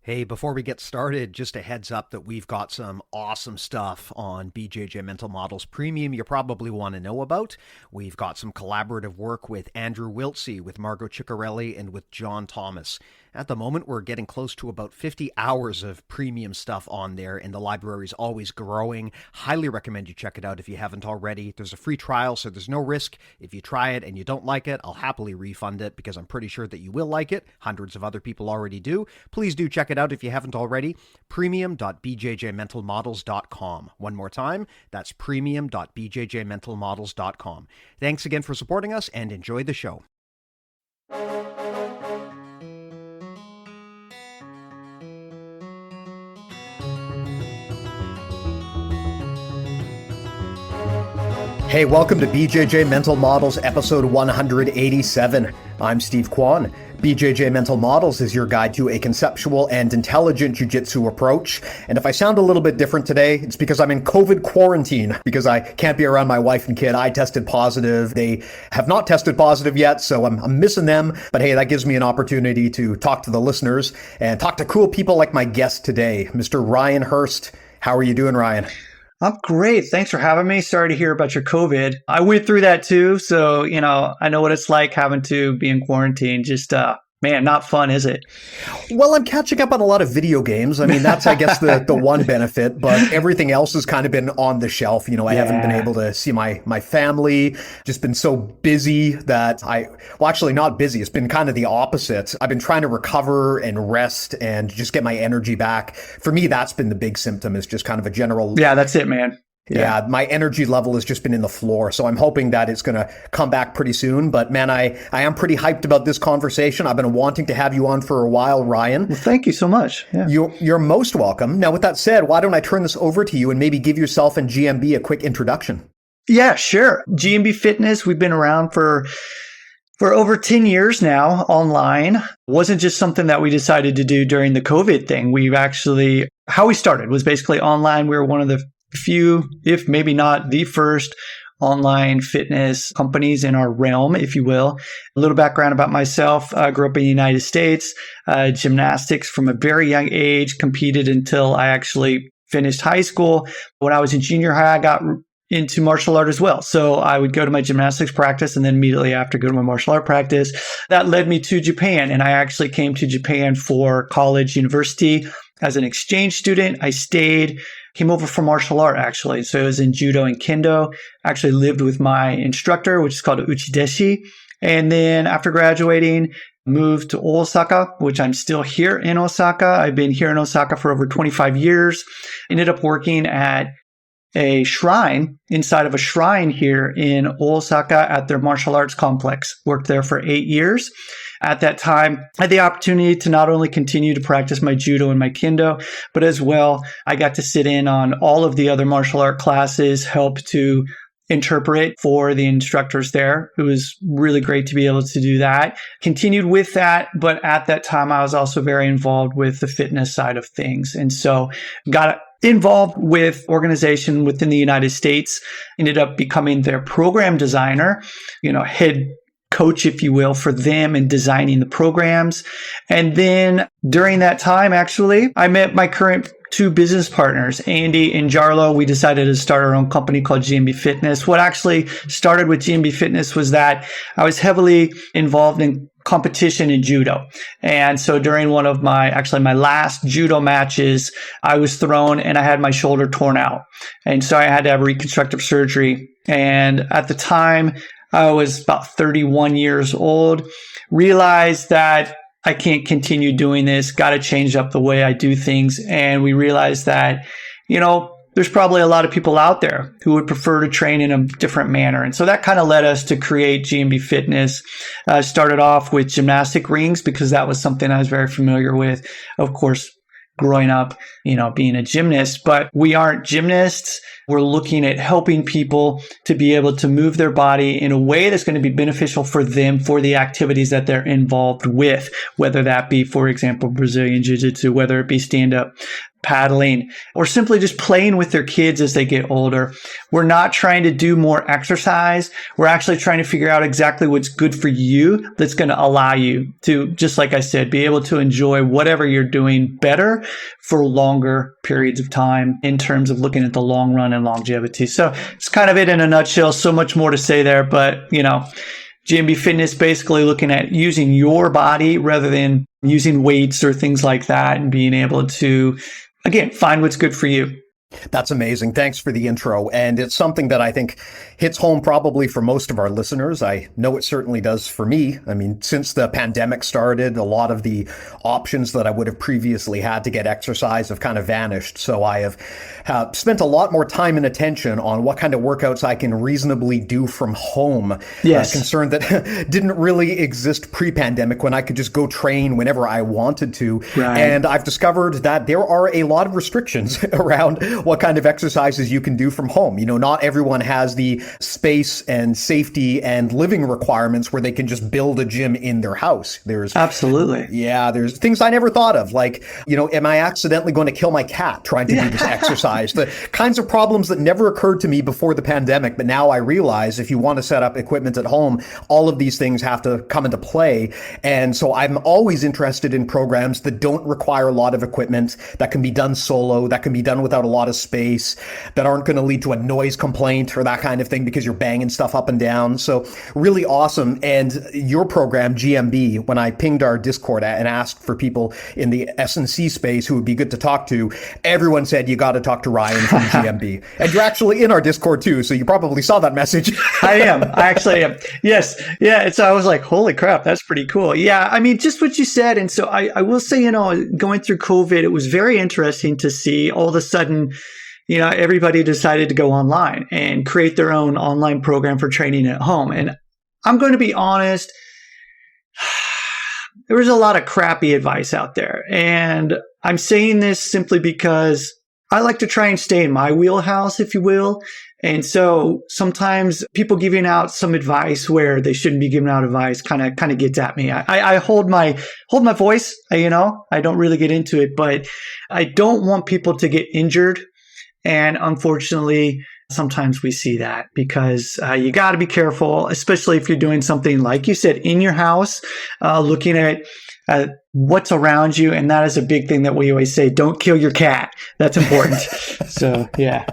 Hey, before we get started, just a heads up that we've got some awesome stuff on BJJ Mental Models Premium you probably want to know about. We've got some collaborative work with Andrew Wiltsey, with Margot Ciccarelli, and with John Thomas. At the moment, we're getting close to about 50 hours of premium stuff on there, and the library is always growing. Highly recommend you check it out if you haven't already. There's a free trial, so there's no risk. If you try it and you don't like it, I'll happily refund it because I'm pretty sure that you will like it. Hundreds of other people already do. Please do check it out if you haven't already. Premium.bjjmentalmodels.com. One more time, that's premium.bjjmentalmodels.com. Thanks again for supporting us and enjoy the show. Hey, welcome to BJJ Mental Models episode 187. I'm Steve Kwan. BJJ Mental Models is your guide to a conceptual and intelligent jiu-jitsu approach. And if I sound a little bit different today, it's because I'm in COVID quarantine because I can't be around my wife and kid. I tested positive. They have not tested positive yet, so I'm missing them. But hey, that gives me an opportunity to talk to the listeners and talk to cool people like my guest today, Mr. Ryan Hurst. How are you doing, Ryan? I'm great. Thanks for having me. Sorry to hear about your COVID. I went through that too. So, I know what it's like having to be in quarantine. Just, man, not fun, is it? Well, I'm catching up on a lot of video games. I mean, that's, I guess, the one benefit, but everything else has kind of been on the shelf. I haven't been able to see my family, just been so busy that actually not busy. It's been kind of the opposite. I've been trying to recover and rest and just get my energy back. For me, that's been the big symptom, is just kind of a general... Yeah, that's it, man. Yeah, my energy level has just been in the floor. So I'm hoping that it's going to come back pretty soon. But man, I am pretty hyped about this conversation. I've been wanting to have you on for a while, Ryan. Well, thank you so much. Yeah. You're most welcome. Now, with that said, why don't I turn this over to you and maybe give yourself and GMB a quick introduction? Yeah, sure. GMB Fitness, we've been around for over 10 years now online. It wasn't just something that we decided to do during the COVID thing. How we started was basically online. We were one of the few, if maybe not the first, online fitness companies in our realm, if you will. A little background about myself. I grew up in the United States, gymnastics from a very young age, competed until I actually finished high school. When I was in junior high, I got into martial art as well. So I would go to my gymnastics practice and then immediately after go to my martial art practice. That led me to Japan. And I actually came to Japan for college, university as an exchange student. I came over for martial art actually. So I was in judo and kendo. Actually lived with my instructor, which is called uchideshi. And then after graduating, moved to Osaka, which I'm still here in Osaka. I've been here in Osaka for over 25 years. Ended up working at a shrine, inside of a shrine here in Osaka at their martial arts complex. Worked there for 8 years. At that time, I had the opportunity to not only continue to practice my judo and my kendo, but as well, I got to sit in on all of the other martial art classes, help to interpret for the instructors there. It was really great to be able to do that. Continued with that, but at that time, I was also very involved with the fitness side of things. And so got involved with organization within the United States, ended up becoming their program designer, head coach, if you will, for them in designing the programs. And then during that time, actually, I met my current two business partners, Andy and Jarlo. We decided to start our own company called GMB Fitness. What actually started with GMB Fitness was that I was heavily involved in competition in judo. And so during one of my last judo matches, I was thrown and I had my shoulder torn out. And so I had to have reconstructive surgery. And at the time, I was about 31 years old, realized that I can't continue doing this, got to change up the way I do things. And we realized that, there's probably a lot of people out there who would prefer to train in a different manner. And so that kind of led us to create GMB Fitness. Started off with gymnastic rings because that was something I was very familiar with. Of course, growing up, being a gymnast, but we aren't gymnasts. We're looking at helping people to be able to move their body in a way that's going to be beneficial for them for the activities that they're involved with, whether that be, for example, Brazilian Jiu-Jitsu, whether it be stand-up paddling, or simply just playing with their kids as they get older. We're not trying to do more exercise. We're actually trying to figure out exactly what's good for you that's going to allow you to, just like I said, be able to enjoy whatever you're doing better for longer periods of time in terms of looking at the long run and longevity. So it's kind of it in a nutshell. So much more to say there, but GMB Fitness basically looking at using your body rather than using weights or things like that, and being able to, again, find what's good for you. That's amazing. Thanks for the intro. And it's something that I think hits home probably for most of our listeners. I know it certainly does for me. I mean, since the pandemic started, a lot of the options that I would have previously had to get exercise have kind of vanished. So I have spent a lot more time and attention on what kind of workouts I can reasonably do from home. Yes. Concern that didn't really exist pre-pandemic, when I could just go train whenever I wanted to. Right. And I've discovered that there are a lot of restrictions around what kind of exercises you can do from home. Not everyone has the space and safety and living requirements where they can just build a gym in their house. Absolutely. There's things I never thought of, like, am I accidentally going to kill my cat trying to do this exercise? The kinds of problems that never occurred to me before the pandemic, but now I realize if you want to set up equipment at home, all of these things have to come into play. And so I'm always interested in programs that don't require a lot of equipment, that can be done solo, that can be done without a lot of space, that aren't going to lead to a noise complaint or that kind of thing because you're banging stuff up and down. So really awesome. And your program, GMB, when I pinged our Discord and asked for people in the S&C space who would be good to talk to, everyone said, you got to talk to Ryan from GMB. And you're actually in our Discord too, so you probably saw that message. I actually am. Yes. Yeah. So I was like, holy crap, that's pretty cool. Yeah. I mean, just what you said. And so I will say, going through COVID, it was very interesting to see all of a sudden, everybody decided to go online and create their own online program for training at home. And I'm going to be honest, there was a lot of crappy advice out there. And I'm saying this simply because I like to try and stay in my wheelhouse, if you will. And so sometimes people giving out some advice where they shouldn't be giving out advice kind of gets at me. I hold my voice, I don't really get into it, but I don't want people to get injured. And unfortunately, sometimes we see that because you got to be careful, especially if you're doing something like you said in your house, looking at what's around you. And that is a big thing that we always say, don't kill your cat. That's important. So, yeah.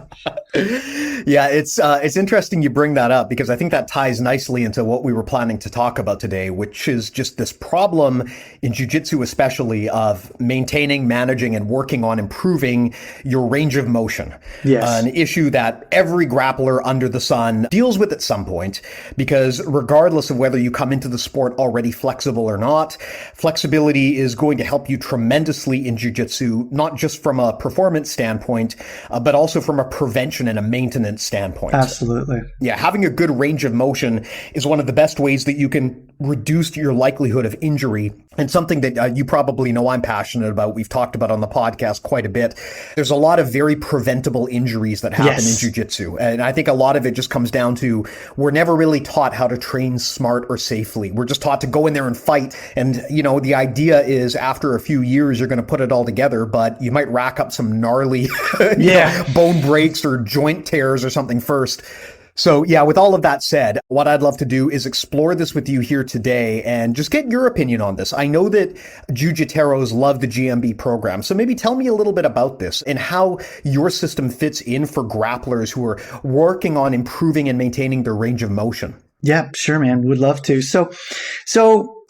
Yeah, it's interesting you bring that up, because I think that ties nicely into what we were planning to talk about today, which is just this problem in jiu-jitsu, especially, of maintaining, managing, and working on improving your range of motion. Yes. An issue that every grappler under the sun deals with at some point, because regardless of whether you come into the sport already flexible or not, flexibility is going to help you tremendously in jiu-jitsu, not just from a performance standpoint, but also from a prevention and a maintenance standpoint. Absolutely. Yeah, having a good range of motion is one of the best ways that you can reduce your likelihood of injury, and something that you probably know I'm passionate about. We've talked about on the podcast quite a bit. There's a lot of very preventable injuries that happen in jiu-jitsu. And I think a lot of it just comes down to we're never really taught how to train smart or safely. We're just taught to go in there and fight. And, the idea is after a few years, you're going to put it all together, but you might rack up some gnarly bone breaks or joint tears or something first. So yeah, with all of that said, what I'd love to do is explore this with you here today and just get your opinion on this. I know that Jiu-Jiteros love the GMB program, so maybe tell me a little bit about this and how your system fits in for grapplers who are working on improving and maintaining their range of motion. Yeah, sure, man. Would love to. So,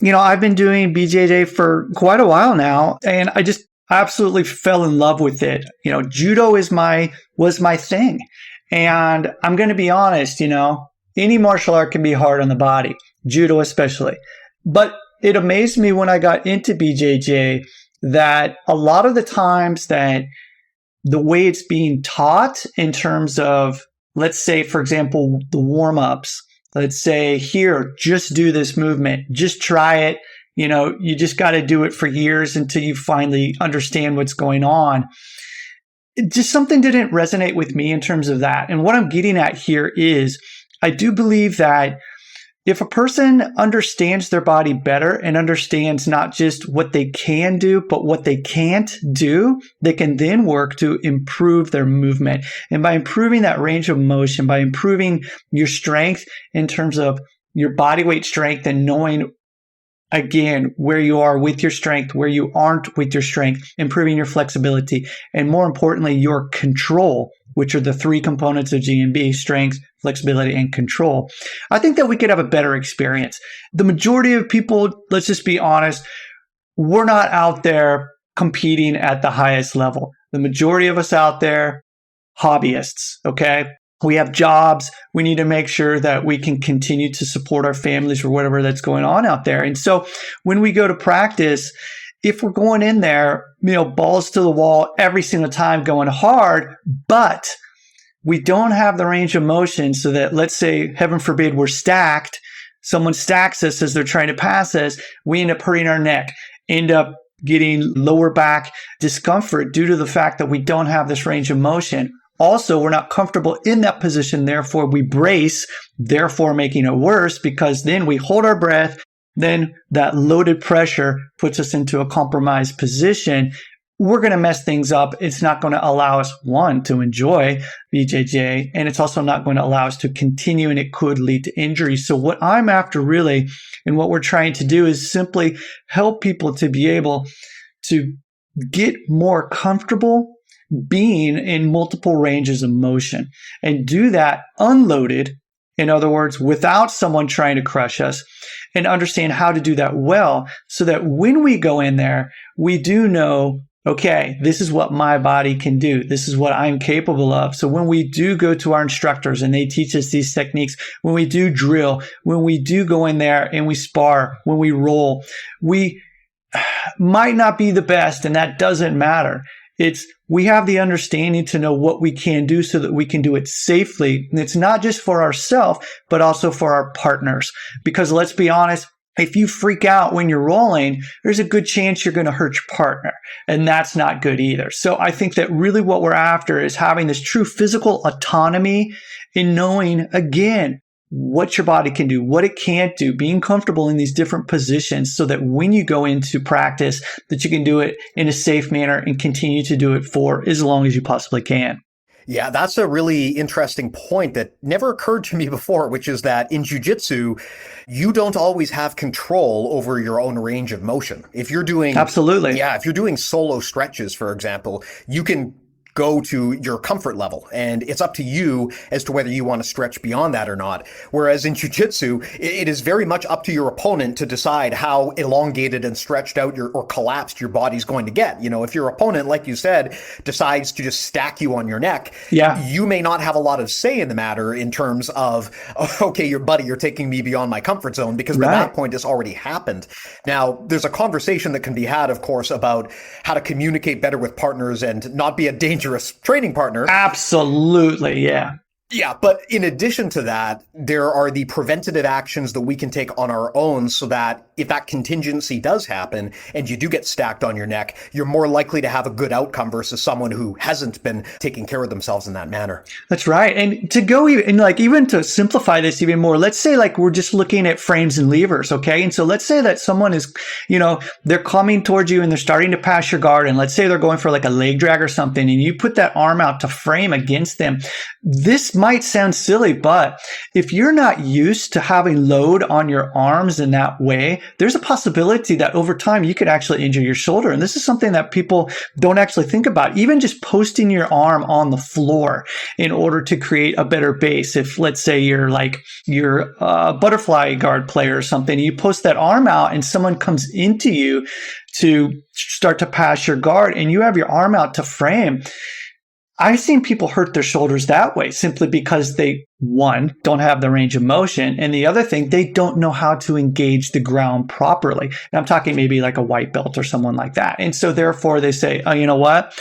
I've been doing BJJ for quite a while now, and I just absolutely fell in love with it. Judo was my thing. And I'm going to be honest, any martial art can be hard on the body, judo especially. But it amazed me when I got into BJJ that a lot of the times that the way it's being taught in terms of, let's say, for example, the warmups, let's say, here, just do this movement, just try it. You just got to do it for years until you finally understand what's going on. Just something didn't resonate with me in terms of that. And what I'm getting at here is I do believe that if a person understands their body better and understands not just what they can do, but what they can't do, they can then work to improve their movement. And by improving that range of motion, by improving your strength in terms of your body weight strength and knowing again where you are with your strength, where you aren't with your strength, improving your flexibility, and more importantly, your control, which are the three components of GMB: strength, flexibility, and control. I think that we could have a better experience. The majority of people, let's just be honest, we're not out there competing at the highest level. The majority of us out there, hobbyists, okay? We have jobs. We need to make sure that we can continue to support our families or whatever that's going on out there. And so when we go to practice, if we're going in there, balls to the wall every single time going hard, but we don't have the range of motion so that, let's say, heaven forbid, we're stacked. Someone stacks us as they're trying to pass us. We end up hurting our neck, end up getting lower back discomfort due to the fact that we don't have this range of motion. Also, we're not comfortable in that position. Therefore, we brace, therefore making it worse because then we hold our breath. Then that loaded pressure puts us into a compromised position. We're going to mess things up. It's not going to allow us, one, to enjoy BJJ, and it's also not going to allow us to continue, and it could lead to injury. So what I'm after really, and what we're trying to do is simply help people to be able to get more comfortable being in multiple ranges of motion and do that unloaded. In other words, without someone trying to crush us, and understand how to do that well so that when we go in there, we do know, okay, this is what my body can do. This is what I'm capable of. So when we do go to our instructors and they teach us these techniques, when we do drill, when we do go in there and we spar, when we roll, we might not be the best, and that doesn't matter. We have the understanding to know what we can do so that we can do it safely. And it's not just for ourselves, but also for our partners. Because let's be honest, if you freak out when you're rolling, there's a good chance you're going to hurt your partner. And that's not good either. So I think that really what we're after is having this true physical autonomy in knowing, again, what your body can do, what it can't do, being comfortable in these different positions so that when you go into practice, that you can do it in a safe manner and continue to do it for as long as you possibly can. Yeah, that's a really interesting point that never occurred to me before, which is that in jiu-jitsu, you don't always have control over your own range of motion. If you're doing Absolutely. Yeah, if you're doing solo stretches, for example, you can go to your comfort level, and it's up to you as to whether you want to stretch beyond that or not. Whereas in jiu-jitsu, it is very much up to your opponent to decide how elongated and stretched out or collapsed your body's going to get. If your opponent, like you said, decides to just stack you on your neck, you may not have a lot of say in the matter in terms of, okay, you're taking me beyond my comfort zone, because by that point, it's already happened. Now, there's a conversation that can be had, of course, about how to communicate better with partners and not be a dangerous training partner. Absolutely, yeah. Yeah, but in addition to that, there are the preventative actions that we can take on our own so that if that contingency does happen and you do get stacked on your neck, you're more likely to have a good outcome versus someone who hasn't been taking care of themselves in that manner. That's right. And to go even to simplify this even more, let's say we're just looking at frames and levers, okay? And so let's say that someone is, they're coming towards you and they're starting to pass your guard, and let's say they're going for like a leg drag or something, and you put that arm out to frame against them. This might sound silly, but if you're not used to having load on your arms in that way, there's a possibility that over time you could actually injure your shoulder. And this is something that people don't actually think about. Even just posting your arm on the floor in order to create a better base. If let's say you're a butterfly guard player or something, you post that arm out and someone comes into you to start to pass your guard and you have your arm out to frame. I've seen people hurt their shoulders that way simply because they, one, don't have the range of motion. And the other thing, they don't know how to engage the ground properly. And I'm talking maybe like a white belt or someone like that. And so therefore they say, oh, you know what?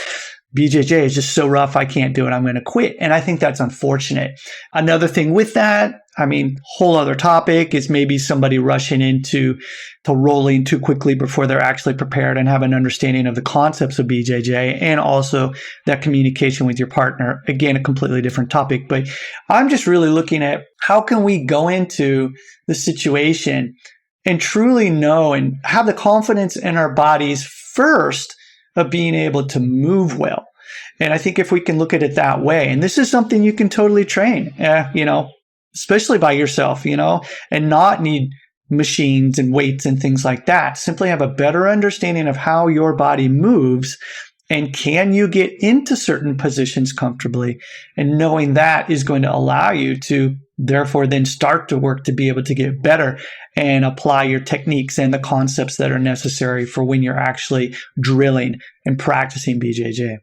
BJJ is just so rough. I can't do it. I'm going to quit. And I think that's unfortunate. Another thing with that, whole other topic is maybe somebody rushing into to rolling too quickly before they're actually prepared and have an understanding of the concepts of BJJ and also that communication with your partner. Again, a completely different topic, but I'm just really looking at how can we go into the situation and truly know and have the confidence in our bodies first of being able to move well. And I think if we can look at it that way, and this is something you can totally train, especially by yourself, and not need machines and weights and things like that. Simply have a better understanding of how your body moves and can you get into certain positions comfortably. And knowing that is going to allow you to therefore then start to work to be able to get better and apply your techniques and the concepts that are necessary for when you're actually drilling and practicing BJJ.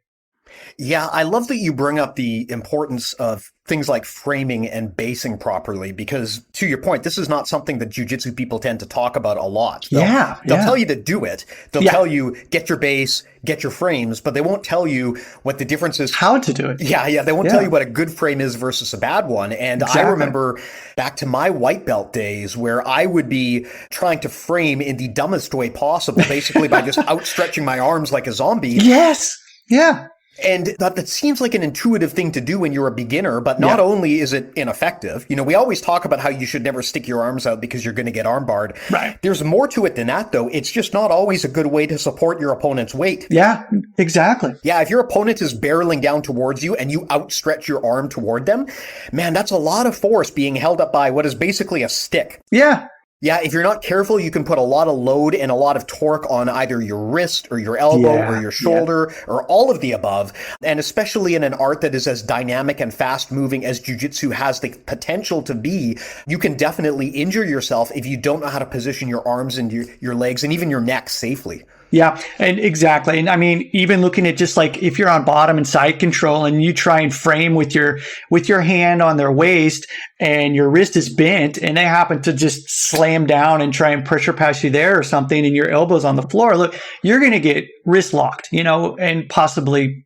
Yeah, I love that you bring up the importance of things like framing and basing properly, because to your point, this is not something that jiu-jitsu people tend to talk about a lot. They'll tell you to do it. They'll tell you, get your base, get your frames, but they won't tell you what the difference is. How to do it. Yeah. They won't tell you what a good frame is versus a bad one. And I remember back to my white belt days where I would be trying to frame in the dumbest way possible, basically by just outstretching my arms like a zombie. Yes. Yeah. And that seems like an intuitive thing to do when you're a beginner, but not only is it ineffective, we always talk about how you should never stick your arms out because you're going to get armbarred. Right. There's more to it than that, though. It's just not always a good way to support your opponent's weight. Yeah, exactly. Yeah, if your opponent is barreling down towards you and you outstretch your arm toward them, man, that's a lot of force being held up by what is basically a stick. Yeah. Yeah, if you're not careful, you can put a lot of load and a lot of torque on either your wrist or your elbow or your shoulder or all of the above. And especially in an art that is as dynamic and fast moving as jiu-jitsu has the potential to be, you can definitely injure yourself if you don't know how to position your arms and your legs and even your neck safely. Yeah, and exactly. And even looking at just like if you're on bottom and side control and you try and frame with your hand on their waist and your wrist is bent and they happen to just slam down and try and pressure pass you there or something and your elbow's on the floor, look, you're going to get wrist locked, and possibly,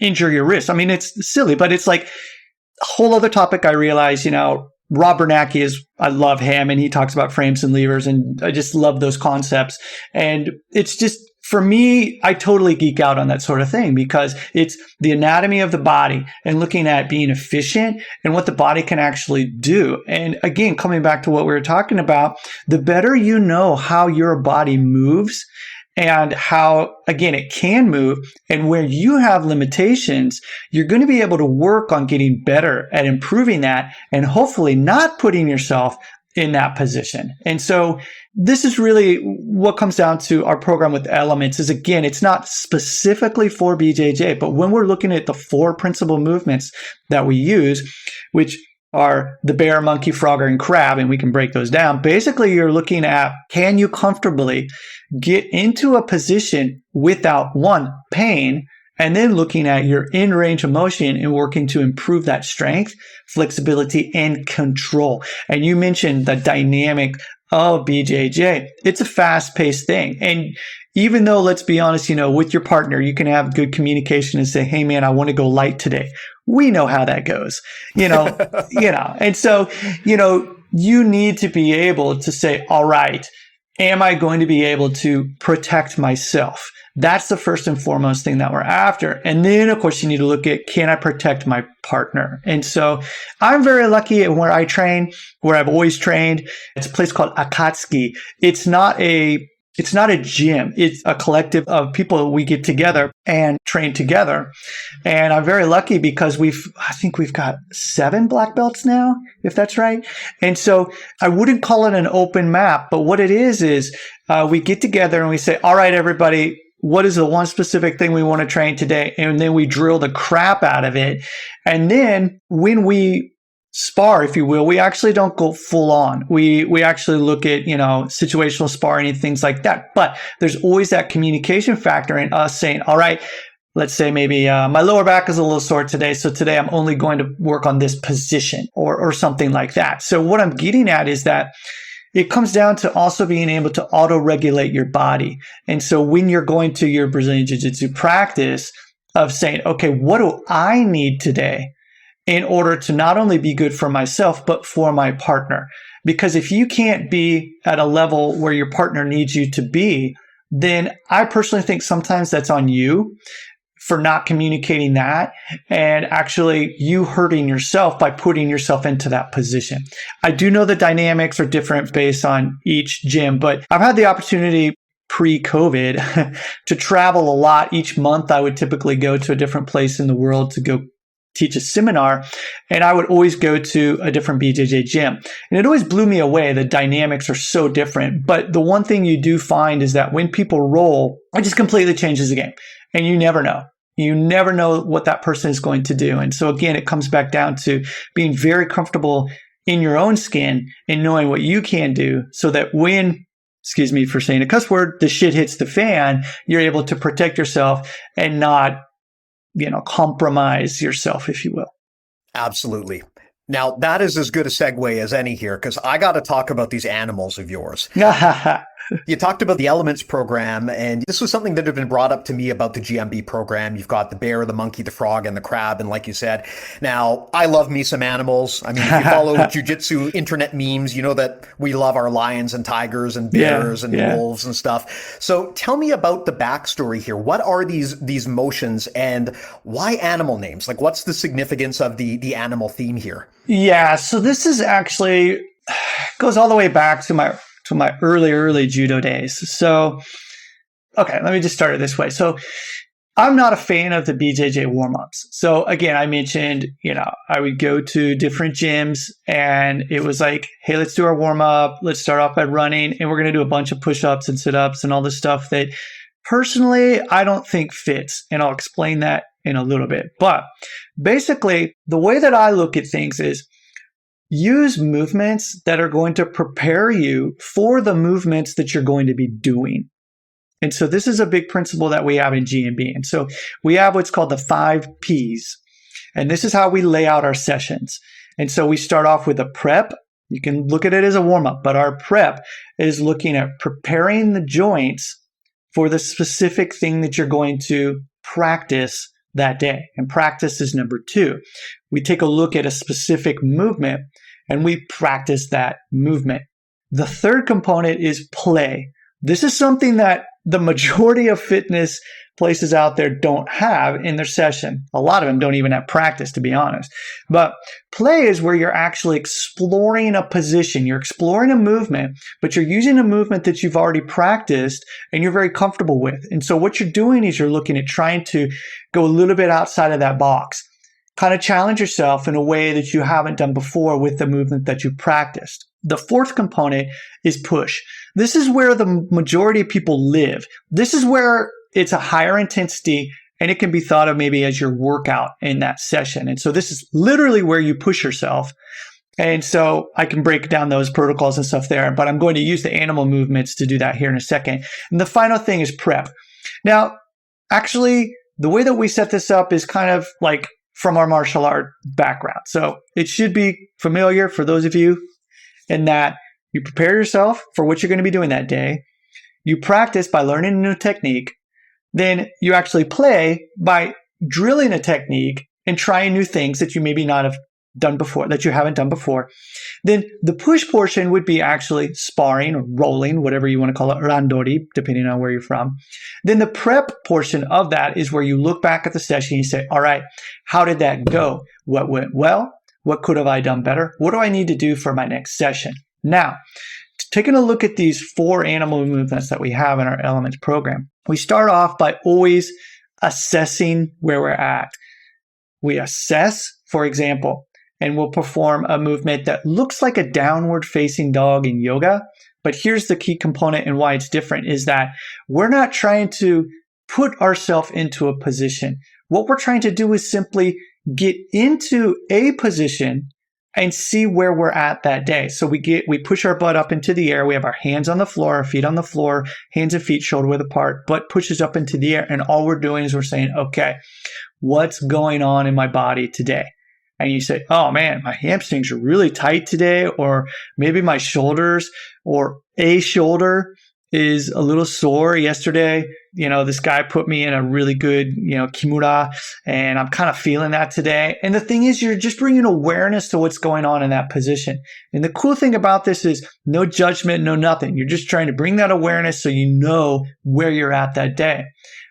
injure your wrist. It's silly, but it's like a whole other topic. I realize, Rob Bernanke I love him, and he talks about frames and levers, and I just love those concepts. And it's just, for me, I totally geek out on that sort of thing because it's the anatomy of the body and looking at being efficient and what the body can actually do. And again, coming back to what we were talking about, the better you know how your body moves and how, again, it can move and where you have limitations, you're going to be able to work on getting better at improving that and hopefully not putting yourself in that position. And so this is really what comes down to our program with elements is, again, it's not specifically for BJJ, but when we're looking at the 4 principal movements that we use, which are the bear, monkey, frogger, and crab, and we can break those down. Basically, you're looking at, can you comfortably get into a position without, one, pain, and then looking at your in range of motion and working to improve that strength, flexibility, and control. And you mentioned the dynamic of BJJ. It's a fast-paced thing. And even though, let's be honest, with your partner, you can have good communication and say, hey, man, I want to go light today. We know how that goes, and so, you need to be able to say, all right, am I going to be able to protect myself? That's the first and foremost thing that we're after. And then, of course, you need to look at, can I protect my partner? And so I'm very lucky at where I train, where I've always trained. It's a place called Akatsuki. It's not a gym. It's a collective of people. We get together and train together. And I'm very lucky because I think we've got 7 black belts now, if that's right. And so I wouldn't call it an open map, but what it is we get together and we say, all right, everybody, what is the one specific thing we want to train today? And then we drill the crap out of it. And then when we spar, if you will, we actually don't go full on. We actually look at, situational sparring and things like that. But there's always that communication factor in us saying, all right, let's say maybe my lower back is a little sore today. So today I'm only going to work on this position or something like that. So what I'm getting at is that it comes down to also being able to auto-regulate your body. And so when you're going to your Brazilian Jiu-Jitsu practice of saying, okay, what do I need today? in order to not only be good for myself, but for my partner. Because if you can't be at a level where your partner needs you to be, then I personally think sometimes that's on you for not communicating that, and actually you hurting yourself by putting yourself into that position. I do know the dynamics are different based on each gym, but I've had the opportunity pre-COVID to travel a lot. Each month I would typically go to a different place in the world to go teach a seminar, and I would always go to a different BJJ gym. And it always blew me away. The dynamics are so different. But the one thing you do find is that when people roll, it just completely changes the game. And you never know. You never know what that person is going to do. And so again, it comes back down to being very comfortable in your own skin and knowing what you can do so that when, excuse me for saying a cuss word, the shit hits the fan, you're able to protect yourself and not, compromise yourself, if you will. Absolutely. Now, that is as good a segue as any here, because I got to talk about these animals of yours. You talked about the Elements program, and this was something that had been brought up to me about the GMB program. You've got the bear, the monkey, the frog, and the crab. And like you said, now I love me some animals. I mean, if you follow jujitsu internet memes, you know that we love our lions and tigers and bears and wolves and stuff. So tell me about the backstory here. What are these motions and why animal names? Like, what's the significance of the animal theme here? Yeah, so this is actually goes all the way back to my early judo days. So, okay, let me just start it this way. So I'm not a fan of the BJJ warmups. So again, I mentioned, I would go to different gyms and it was like, hey, let's do our warm up. Let's start off by running and we're going to do a bunch of push-ups and sit-ups and all this stuff that personally I don't think fits. And I'll explain that in a little bit. But basically, the way that I look at things is use movements that are going to prepare you for the movements that you're going to be doing. And so this is a big principle that we have in GMB. And so we have what's called the 5 Ps. And this is how we lay out our sessions. And so we start off with a prep. You can look at it as a warm-up, but our prep is looking at preparing the joints for the specific thing that you're going to practice that day. And practice is number 2. We take a look at a specific movement and we practice that movement. The third component is play. This is something that the majority of fitness places out there don't have in their session. A lot of them don't even have practice, to be honest. But play is where you're actually exploring a position. You're exploring a movement, but you're using a movement that you've already practiced and you're very comfortable with. And so what you're doing is you're looking at trying to go a little bit outside of that box. Kind of challenge yourself in a way that you haven't done before with the movement that you practiced. The fourth component is push. This is where the majority of people live. This is where it's a higher intensity and it can be thought of maybe as your workout in that session. And so this is literally where you push yourself. And so I can break down those protocols and stuff there, but I'm going to use the animal movements to do that here in a second. And the final thing is prep. Now, actually, the way that we set this up is kind of like from our martial art background. So it should be familiar for those of you in that you prepare yourself for what you're going to be doing that day. You practice by learning a new technique. Then you actually play by drilling a technique and trying new things that you maybe not have done before, that you haven't done before. Then the push portion would be actually sparring or rolling, whatever you want to call it, randori, depending on where you're from. Then the prep portion of that is where you look back at the session and you say, all right, how did that go? What went well? What could have I done better? What do I need to do for my next session? Now, taking a look at these 4 animal movements that we have in our Elements program, we start off by always assessing where we're at. We assess, for example, and we'll perform a movement that looks like a downward facing dog in yoga. But here's the key component and why it's different is that we're not trying to put ourselves into a position. What we're trying to do is simply get into a position and see where we're at that day. So we push our butt up into the air. We have our hands on the floor, our feet on the floor, hands and feet shoulder width apart, butt pushes up into the air. And all we're doing is we're saying, okay, what's going on in my body today? And you say, oh man, my hamstrings are really tight today, or maybe my shoulders or a shoulder is a little sore yesterday. This guy put me in a really good, kimura, and I'm kind of feeling that today. And the thing is, you're just bringing awareness to what's going on in that position. And the cool thing about this is no judgment, no nothing. You're just trying to bring that awareness so you know where you're at that day.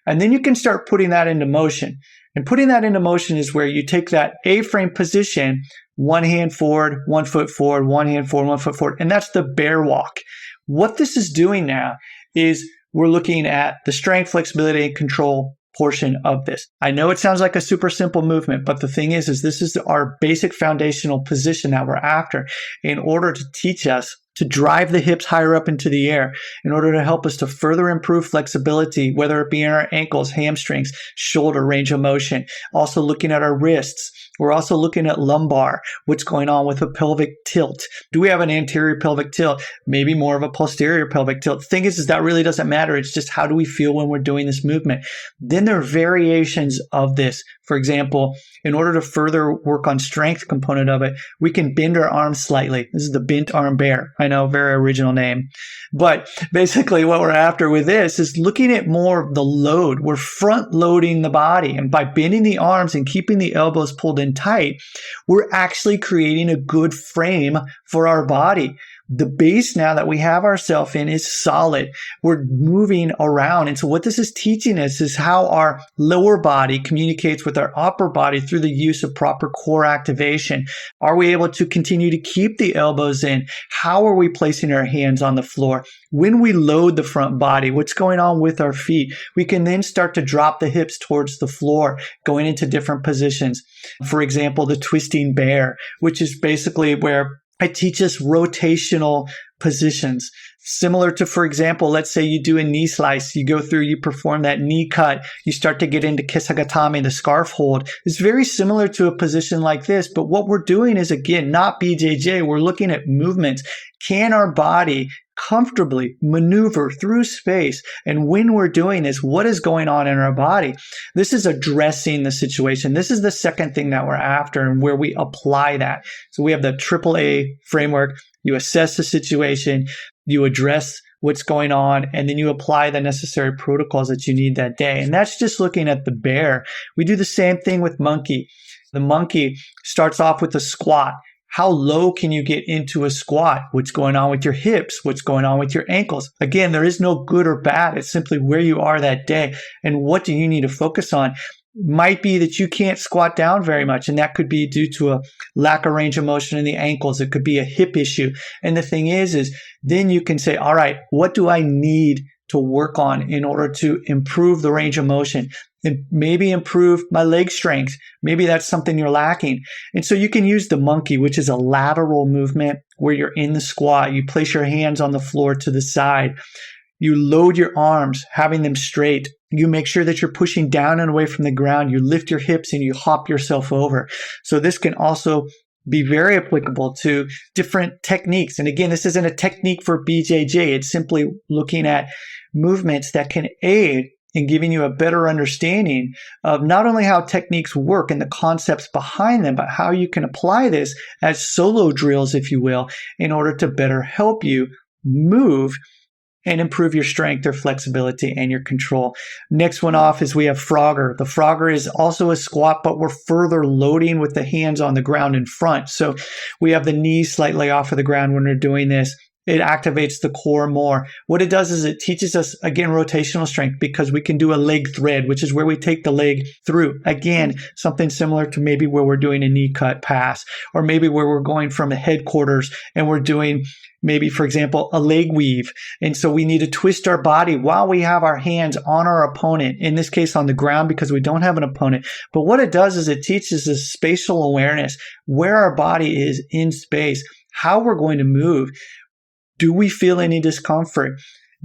And then you can start putting that into motion. And putting that into motion is where you take that A-frame position, one hand forward, 1 foot forward, one hand forward, 1 foot forward. And that's the bear walk. What this is doing now is we're looking at the strength, flexibility, and control portion of this. I know it sounds like a super simple movement, but the thing is this is our basic foundational position that we're after in order to teach us to drive the hips higher up into the air, in order to help us to further improve flexibility, whether it be in our ankles, hamstrings, shoulder range of motion. Also looking at our wrists. We're also looking at lumbar, what's going on with a pelvic tilt. Do we have an anterior pelvic tilt? Maybe more of a posterior pelvic tilt. The thing is that really doesn't matter. It's just how do we feel when we're doing this movement? Then there are variations of this. For example, in order to further work on strength component of it, we can bend our arms slightly. This is the bent arm bear. I know, very original name. But basically what we're after with this is looking at more of the load. We're front loading the body. And by bending the arms and keeping the elbows pulled in tight, we're actually creating a good frame for our body. The base now that we have ourselves in is solid. We're moving around. And so what this is teaching us is how our lower body communicates with our upper body through the use of proper core activation. Are we able to continue to keep the elbows in? How are we placing our hands on the floor? When we load the front body, what's going on with our feet? We can then start to drop the hips towards the floor, going into different positions. For example, the twisting bear, which is basically where I teach us rotational positions. Similar to, for example, let's say you do a knee slice, you go through, you perform that knee cut, you start to get into kisagatame, the scarf hold. It's very similar to a position like this, but what we're doing is, again, not BJJ, we're looking at movements. Can our body comfortably maneuver through space? And when we're doing this, what is going on in our body? This is addressing the situation. This is the second thing that we're after and where we apply that. So we have the AAA framework. You assess the situation, you address what's going on, and then you apply the necessary protocols that you need that day. And that's just looking at the bear. We do the same thing with monkey. The monkey starts off with a squat. How low can you get into a squat? What's going on with your hips? What's going on with your ankles? Again, there is no good or bad. It's simply where you are that day. And what do you need to focus on? Might be that you can't squat down very much, and that could be due to a lack of range of motion in the ankles. It could be a hip issue. And the thing is then you can say, all right, what do I need to work on in order to improve the range of motion and maybe improve my leg strength? Maybe that's something you're lacking. And so you can use the monkey, which is a lateral movement where you're in the squat. You place your hands on the floor to the side. You load your arms, having them straight. You make sure that you're pushing down and away from the ground. You lift your hips and you hop yourself over. So this can also be very applicable to different techniques. And again, this isn't a technique for BJJ. It's simply looking at movements that can aid in giving you a better understanding of not only how techniques work and the concepts behind them, but how you can apply this as solo drills, if you will, in order to better help you move and improve your strength or flexibility and your control. Next one off is we have Frogger. The Frogger is also a squat, but we're further loading with the hands on the ground in front. So we have the knees slightly off of the ground when we're doing this. It activates the core more. What it does is it teaches us, again, rotational strength, because we can do a leg thread, which is where we take the leg through. Again, something similar to maybe where we're doing a knee cut pass, or maybe where we're going from the headquarters and we're doing maybe, for example, a leg weave. And so we need to twist our body while we have our hands on our opponent, in this case on the ground because we don't have an opponent. But what it does is it teaches us spatial awareness, where our body is in space, how we're going to move. Do we feel any discomfort?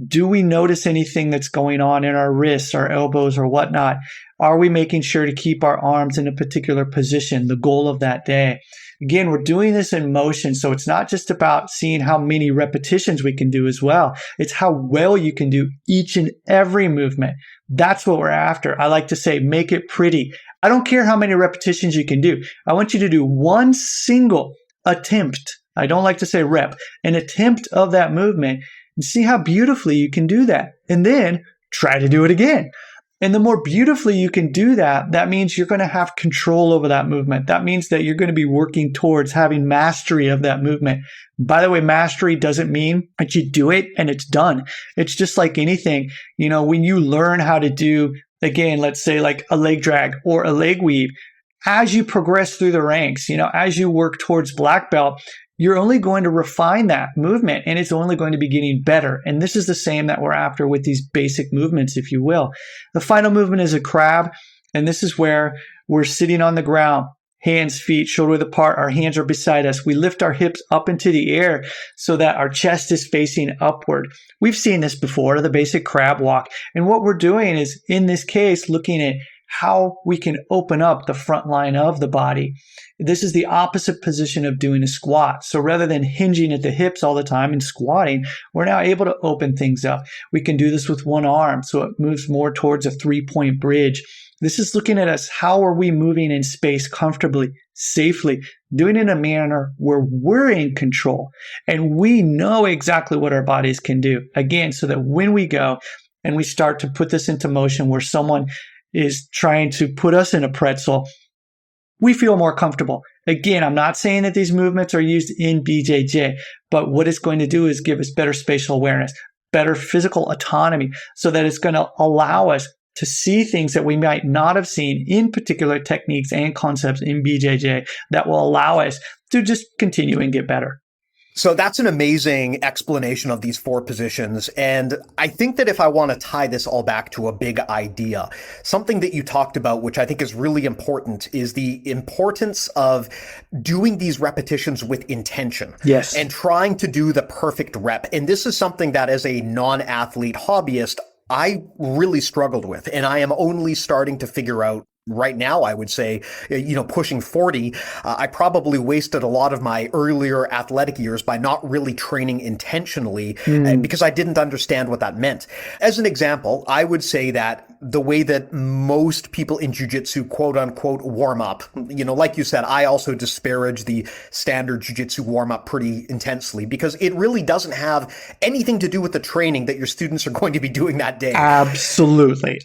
Do we notice anything that's going on in our wrists, our elbows, or whatnot? Are we making sure to keep our arms in a particular position, the goal of that day? Again, we're doing this in motion, so it's not just about seeing how many repetitions we can do as well. It's how well you can do each and every movement. That's what we're after. I like to say, make it pretty. I don't care how many repetitions you can do. I want you to do one single attempt. I don't like to say rep, an attempt of that movement and see how beautifully you can do that. And then try to do it again. And the more beautifully you can do that, that means you're going to have control over that movement. That means that you're going to be working towards having mastery of that movement. By the way, mastery doesn't mean that you do it and it's done. It's just like anything. When you learn how to do, again, let's say like a leg drag or a leg weave, as you progress through the ranks, as you work towards black belt, you're only going to refine that movement and it's only going to be getting better. And this is the same that we're after with these basic movements, if you will. The final movement is a crab. And this is where we're sitting on the ground, hands, feet, shoulder width apart. Our hands are beside us. We lift our hips up into the air so that our chest is facing upward. We've seen this before, the basic crab walk. And what we're doing is, in this case, looking at how we can open up the front line of the body. This is the opposite position of doing a squat. So rather than hinging at the hips all the time and squatting, we're now able to open things up. We can do this with one arm, so it moves more towards a 3-point bridge. This is looking at us. How are we moving in space comfortably, safely, doing it in a manner where we're in control and we know exactly what our bodies can do. Again, so that when we go and we start to put this into motion where someone is trying to put us in a pretzel, we feel more comfortable. Again, I'm not saying that these movements are used in BJJ, but what it's going to do is give us better spatial awareness, better physical autonomy, so that it's going to allow us to see things that we might not have seen in particular techniques and concepts in BJJ that will allow us to just continue and get better. So that's an amazing explanation of these 4 positions. And I think that if I want to tie this all back to a big idea, something that you talked about, which I think is really important, is the importance of doing these repetitions with intention. Yes. And trying to do the perfect rep. And this is something that as a non-athlete hobbyist, I really struggled with, and I am only starting to figure out right now, I would say, pushing 40, I probably wasted a lot of my earlier athletic years by not really training intentionally because I didn't understand what that meant. As an example, I would say that the way that most people in jiu-jitsu quote unquote warm up, like you said, I also disparage the standard jiu-jitsu warm up pretty intensely because it really doesn't have anything to do with the training that your students are going to be doing that day. Absolutely.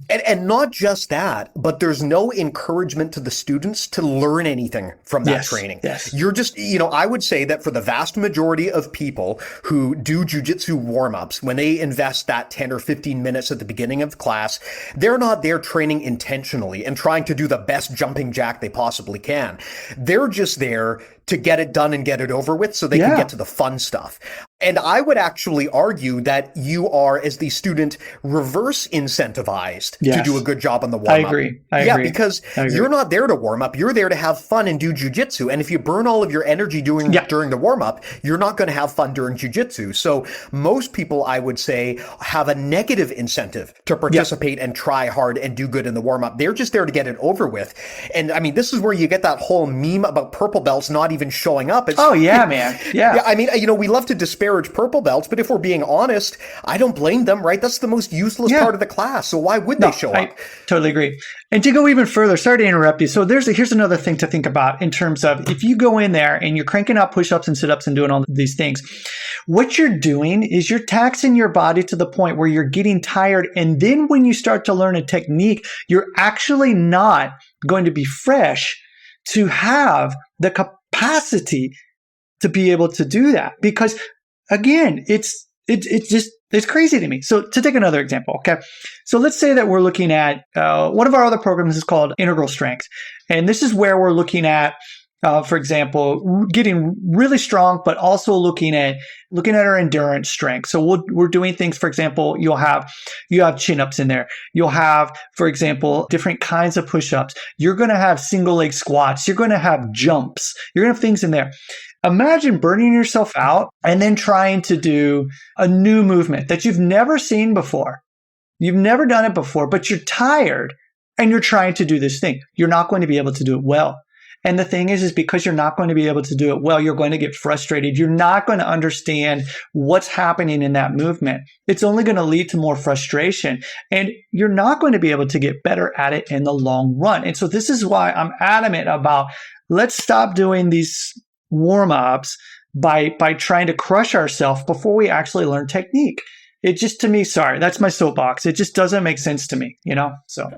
And not just that, but there's no encouragement to the students to learn anything from that training. Yes. You're just, I would say that for the vast majority of people who do jiu-jitsu warm-ups, when they invest that 10 or 15 minutes at the beginning of class, they're not there training intentionally and trying to do the best jumping jack they possibly can. They're just there to get it done and get it over with so they can get to the fun stuff. And I would actually argue that you are, as the student, reverse incentivized to do a good job on the warm-up. I agree. Because you're not there to warm up. You're there to have fun and do jiu-jitsu. And if you burn all of your energy during the warm-up, you're not going to have fun during jiu-jitsu. So most people, I would say, have a negative incentive to participate and try hard and do good in the warm-up. They're just there to get it over with. And I mean, this is where you get that whole meme about purple belts not even showing up. It's, man. Yeah. I mean, we love to disparage purple belts, but if we're being honest, I don't blame them, right? That's the most useless part of the class. So why would they show up? I totally agree. And to go even further, sorry to interrupt you. So here's another thing to think about in terms of if you go in there and you're cranking out push-ups and sit-ups and doing all these things, what you're doing is you're taxing your body to the point where you're getting tired. And then when you start to learn a technique, you're actually not going to be fresh to have the capacity to be able to do that. Because again, it's crazy to me. So to take another example, okay? So let's say that we're looking at, one of our other programs is called Integral Strength. And this is where we're looking at, for example, getting really strong, but also looking at our endurance strength. So we're doing things, for example, you have chin-ups in there. You'll have, for example, different kinds of push-ups. You're going to have single leg squats. You're going to have jumps. You're going to have things in there. Imagine burning yourself out and then trying to do a new movement that you've never seen before. You've never done it before, but you're tired and you're trying to do this thing. You're not going to be able to do it well. And the thing is because you're not going to be able to do it well, you're going to get frustrated. You're not going to understand what's happening in that movement. It's only going to lead to more frustration, and you're not going to be able to get better at it in the long run. And so this is why I'm adamant about let's stop doing these warm-ups by trying to crush ourselves before we actually learn technique. It just, to me, sorry, that's my soapbox. It just doesn't make sense to me, so.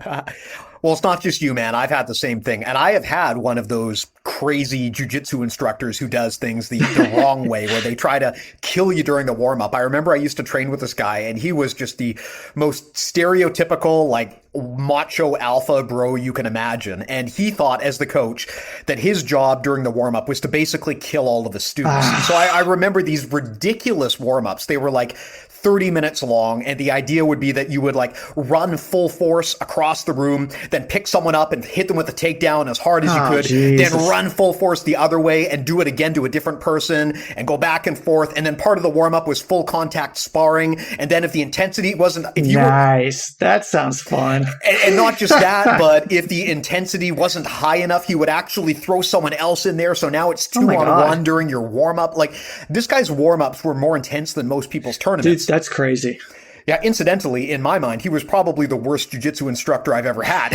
Well, it's not just you, man. I've had the same thing. And I have had one of those crazy jujitsu instructors who does things the wrong way, where they try to kill you during the warm-up. I remember I used to train with this guy, and he was just the most stereotypical, like, macho alpha bro you can imagine. And he thought, as the coach, that his job during the warm-up was to basically kill all of the students. So I remember these ridiculous warm-ups. They were like 30 minutes long, and the idea would be that you would like run full force across the room, then pick someone up and hit them with a takedown as hard as you could, Jesus. then run full force the other way and do it again to a different person and go back and forth. And then part of the warm-up was full contact sparring. And then if the intensity wasn't, if you Nice. That sounds fun. and not just that, but if the intensity wasn't high enough, he would actually throw someone else in there. So now it's 2-on-1 during your warm-up. Like, this guy's warm-ups were more intense than most people's tournaments. Dude, that's crazy. Yeah, incidentally, in my mind, he was probably the worst jiu-jitsu instructor I've ever had.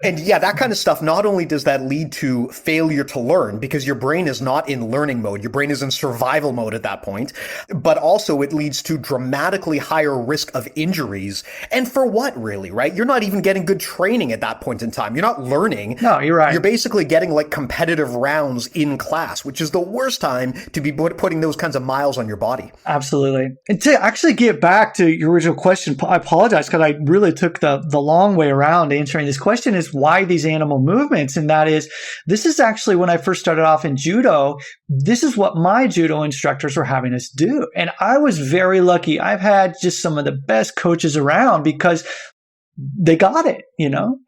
and yeah, that kind of stuff, not only does that lead to failure to learn, because your brain is not in learning mode, your brain is in survival mode at that point, but also it leads to dramatically higher risk of injuries. And for what, really, right? You're not even getting good training at that point in time. You're not learning. No, you're right. You're basically getting like competitive rounds in class, which is the worst time to be putting those kinds of miles on your body. Absolutely. And to actually get back to your original question, I apologize because I really took the long way around answering this question, is why these animal movements? And that is, this is actually when I first started off in judo, this is what my judo instructors were having us do. And I was very lucky. I've had just some of the best coaches around because they got it,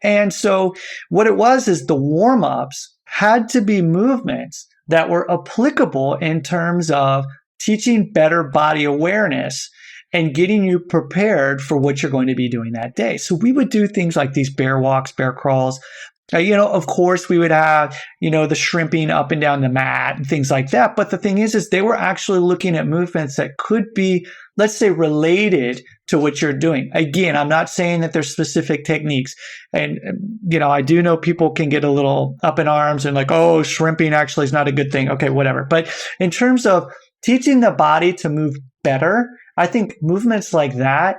And so what it was is the warm-ups had to be movements that were applicable in terms of teaching better body awareness and getting you prepared for what you're going to be doing that day. So we would do things like these bear walks, bear crawls. Of course, we would have, the shrimping up and down the mat and things like that. But the thing is they were actually looking at movements that could be, let's say, related to what you're doing. Again, I'm not saying that there's specific techniques. And, I do know people can get a little up in arms and like, oh, shrimping actually is not a good thing. Okay, whatever. But in terms of teaching the body to move better, I think movements like that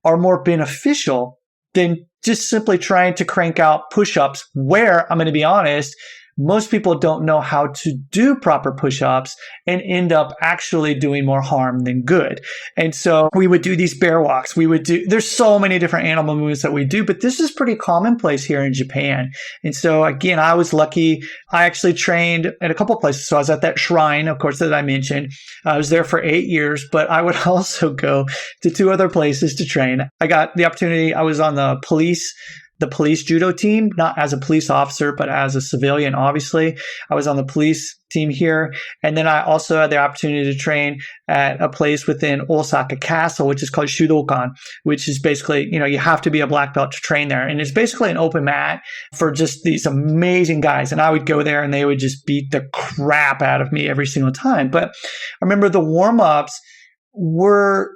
are more beneficial than just simply trying to crank out push-ups, where, I'm going to be honest, most people don't know how to do proper push-ups and end up actually doing more harm than good. And so we would do these bear walks. There's so many different animal movements that we do, but this is pretty commonplace here in Japan. And so again, I was lucky. I actually trained at a couple of places. So I was at that shrine, of course, that I mentioned. I was there for 8 years, but I would also go to 2 other places to train. I got the opportunity. I was on the police judo team, not as a police officer, but as a civilian, obviously. I was on the police team here. And then I also had the opportunity to train at a place within Osaka Castle, which is called Shudokan, which is basically, you have to be a black belt to train there. And it's basically an open mat for just these amazing guys. And I would go there and they would just beat the crap out of me every single time. But I remember the warm-ups were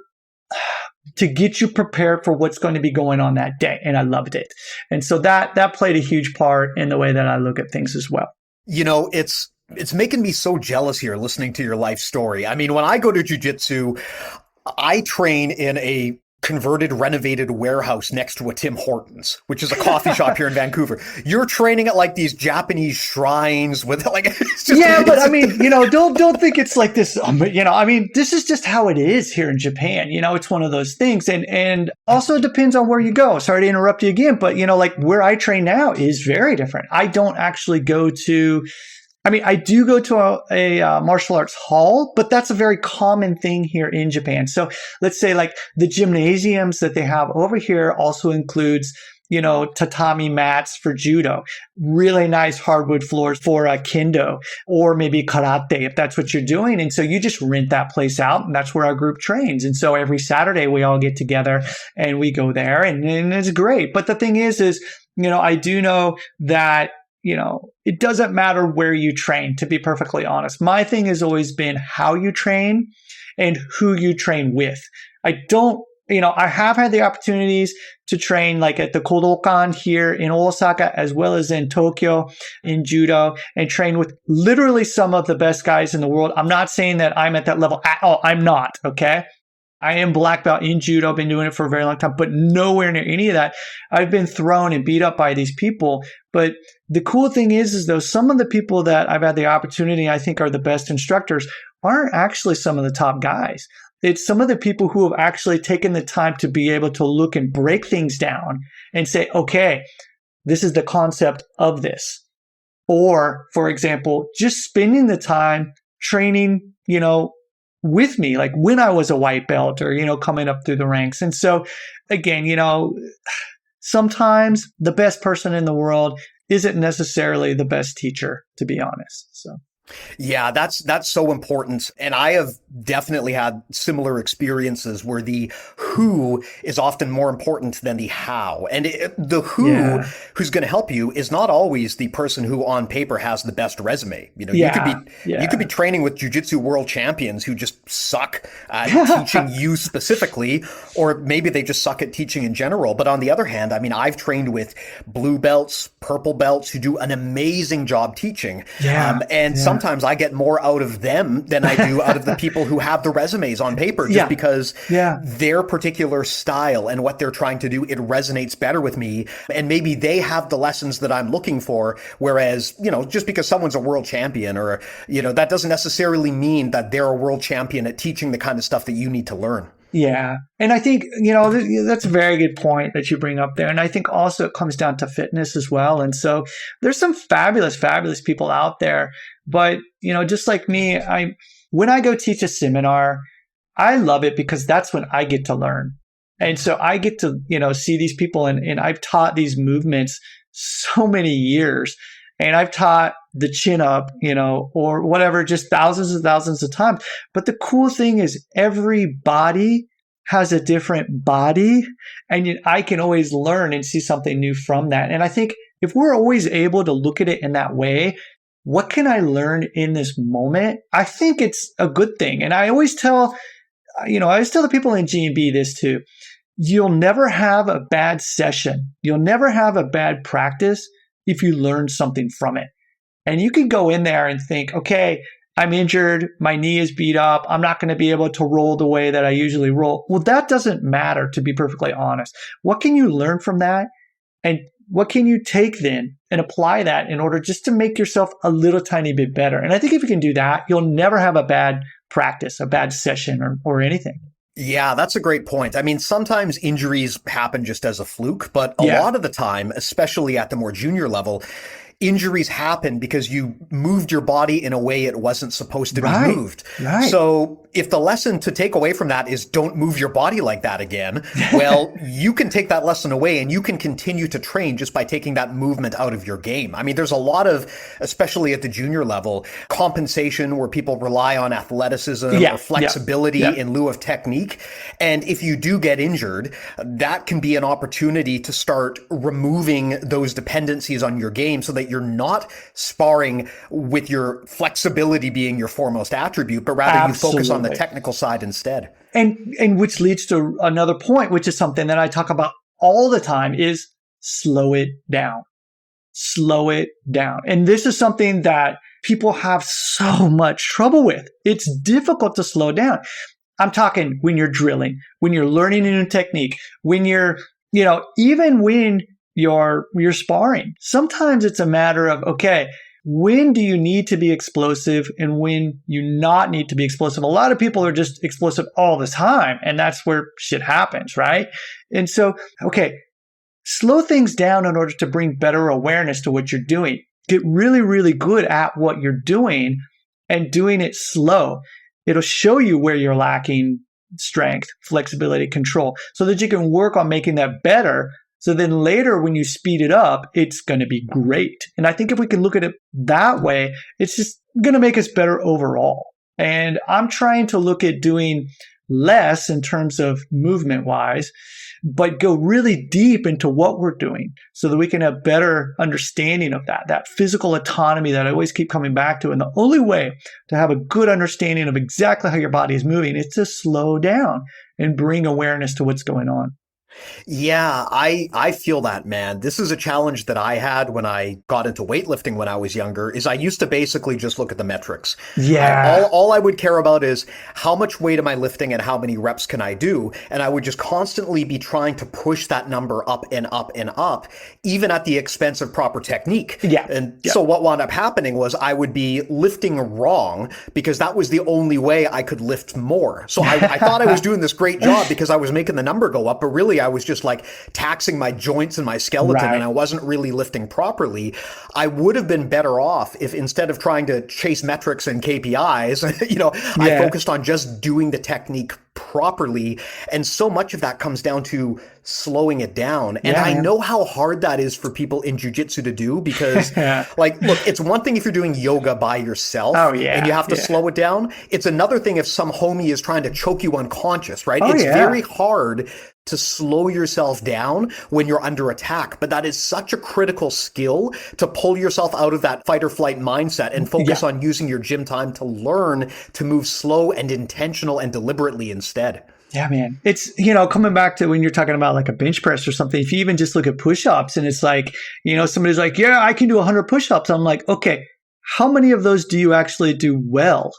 to get you prepared for what's going to be going on that day. And I loved it. And so that played a huge part in the way that I look at things as well. It's making me so jealous here listening to your life story. I mean, when I go to jiu-jitsu, I train in a converted, renovated warehouse next to a Tim Hortons, which is a coffee shop here in Vancouver. You're training at like these Japanese shrines with like, it's just, yeah, but I mean, don't think it's like this. This is just how it is here in Japan. It's one of those things, and also it depends on where you go. Sorry to interrupt you again, but like where I train now is very different. I don't actually go to. I do go to a martial arts hall, but that's a very common thing here in Japan. So let's say like the gymnasiums that they have over here also includes, tatami mats for judo, really nice hardwood floors for kendo, or maybe karate if that's what you're doing. And so you just rent that place out, and that's where our group trains. And so every Saturday we all get together and we go there, and it's great. But the thing is, I do know that it doesn't matter where you train, to be perfectly honest. My thing has always been how you train and who you train with. I don't I have had the opportunities to train like at the Kodokan here in Osaka, as well as in Tokyo in judo, and train with literally some of the best guys in the world. I'm not saying that I'm at that level at all. I'm not. Okay. I am black belt in judo. I've been doing it for a very long time, but nowhere near any of that. I've been thrown and beat up by these people. But the cool thing is though, some of the people that I've had the opportunity, I think are the best instructors, aren't actually some of the top guys. It's some of the people who have actually taken the time to be able to look and break things down and say, okay, this is the concept of this. Or, for example, just spending the time training, with me, like when I was a white belt or, coming up through the ranks. And so again, sometimes the best person in the world isn't necessarily the best teacher, to be honest. So. Yeah, that's so important. And I have definitely had similar experiences where the who is often more important than the how. And the who's going to help you is not always the person who on paper has the best resume. You could be training with jiu-jitsu world champions who just suck at teaching you specifically, or maybe they just suck at teaching in general. But on the other hand, I mean, I've trained with blue belts, purple belts who do an amazing job teaching. Sometimes I get more out of them than I do out of the people who have the resumes on paper, just because their particular style and what they're trying to do, it resonates better with me. And maybe they have the lessons that I'm looking for. Whereas, just because someone's a world champion or, that doesn't necessarily mean that they're a world champion at teaching the kind of stuff that you need to learn. Yeah. And I think, that's a very good point that you bring up there. And I think also it comes down to fitness as well. And so there's some fabulous, fabulous people out there. But, just like me, when I go teach a seminar, I love it because that's when I get to learn. And so I get to, see these people and I've taught these movements so many years. And I've taught the chin up, or whatever, just thousands and thousands of times. But the cool thing is every body has a different body, and I can always learn and see something new from that. And I think if we're always able to look at it in that way, what can I learn in this moment? I think it's a good thing. And I always tell, the people in GMB this too. You'll never have a bad session. You'll never have a bad practice if you learn something from it. And you can go in there and think, okay, I'm injured. My knee is beat up. I'm not going to be able to roll the way that I usually roll. Well, that doesn't matter, to be perfectly honest. What can you learn from that? And what can you take then and apply that in order just to make yourself a little tiny bit better? And I think if you can do that, you'll never have a bad practice, a bad session or anything. Yeah, that's a great point. I mean, sometimes injuries happen just as a fluke, but a lot of the time, especially at the more junior level, injuries happen because you moved your body in a way it wasn't supposed to be moved. Right. So if the lesson to take away from that is don't move your body like that again, well, you can take that lesson away and you can continue to train just by taking that movement out of your game. I mean, there's a lot of, especially at the junior level, compensation where people rely on athleticism or flexibility in lieu of technique. And if you do get injured, that can be an opportunity to start removing those dependencies on your game so that you're not sparring with your flexibility being your foremost attribute, but rather you focus on the technical side instead. And which leads to another point, which is something that I talk about all the time, is slow it down. Slow it down. And this is something that people have so much trouble with. It's difficult to slow down. I'm talking when you're drilling, when you're learning a new technique, when you're, even when you're sparring. Sometimes it's a matter of, okay, when do you need to be explosive and when you not need to be explosive? A lot of people are just explosive all the time, and that's where shit happens, right? And so, okay, slow things down in order to bring better awareness to what you're doing. Get really, really good at what you're doing and doing it slow. It'll show you where you're lacking strength, flexibility, control, so that you can work on making that better. So then later when you speed it up, it's going to be great. And I think if we can look at it that way, it's just going to make us better overall. And I'm trying to look at doing less in terms of movement wise, but go really deep into what we're doing so that we can have better understanding of that physical autonomy that I always keep coming back to. And the only way to have a good understanding of exactly how your body is moving is to slow down and bring awareness to what's going on. Yeah, I feel that, man. This is a challenge that I had when I got into weightlifting when I was younger, is I used to basically just look at the metrics. Yeah. All I would care about is how much weight am I lifting and how many reps can I do? And I would just constantly be trying to push that number up and up and up, even at the expense of proper technique. Yeah. And so what wound up happening was I would be lifting wrong because that was the only way I could lift more. So I thought I was doing this great job because I was making the number go up, but really I was just like taxing my joints and my skeleton, and I wasn't really lifting properly. I would have been better off if instead of trying to chase metrics and KPIs, I focused on just doing the technique properly. And so much of that comes down to slowing it down. And I know how hard that is for people in jiu-jitsu to do because look, it's one thing if you're doing yoga by yourself and you have to slow it down. It's another thing if some homie is trying to choke you unconscious, right? It's very hard to slow yourself down when you're under attack. But that is such a critical skill to pull yourself out of that fight or flight mindset and focus on using your gym time to learn to move slow and intentional and deliberately instead. Yeah, man. It's, coming back to when you're talking about like a bench press or something, if you even just look at push-ups and it's like, somebody's like, yeah, I can do 100 push-ups. I'm like, okay, how many of those do you actually do well?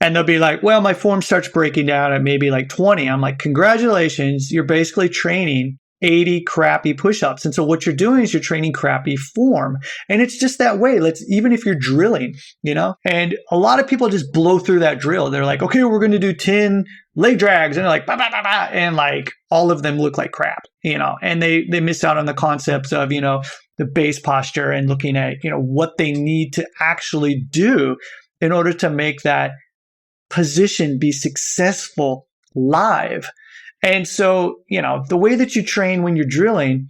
And they'll be like, well, my form starts breaking down at maybe like 20. I'm like, congratulations. You're basically training 80 crappy push-ups. And so what you're doing is you're training crappy form. And it's just that way. Even if you're drilling, and a lot of people just blow through that drill. They're like, okay, we're going to do 10 leg drags. And they're like, bah, bah, bah, bah, and like all of them look like crap, and they miss out on the concepts of, the base posture and looking at, what they need to actually do in order to make that position be successful live. And so, the way that you train when you're drilling